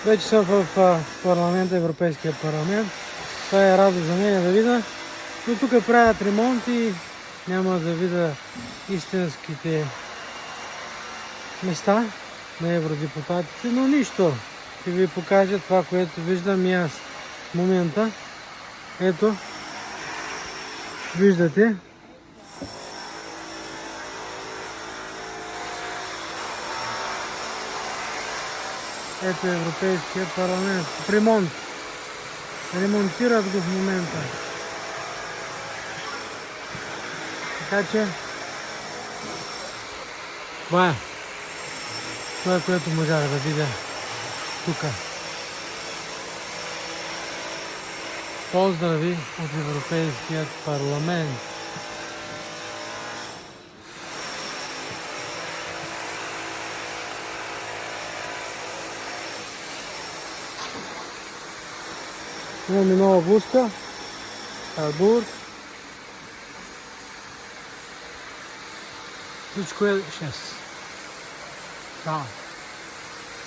Вече съм в парламента, Европейския парламент. Това е радост за мен да видя. Но тук правят ремонт и няма да видя истинските места на евродепутатите, но нищо. Ще ви покажа това, което виждам и аз в момента. Ето, виждате. Ето Европейския парламент. В ремонт. Ремонтират го в момента. Така че това е. Това е, което можах да видя тук. Поздрави от Европейският парламент. Имаме нова блузка. Арбур. Всичко е 6. Да.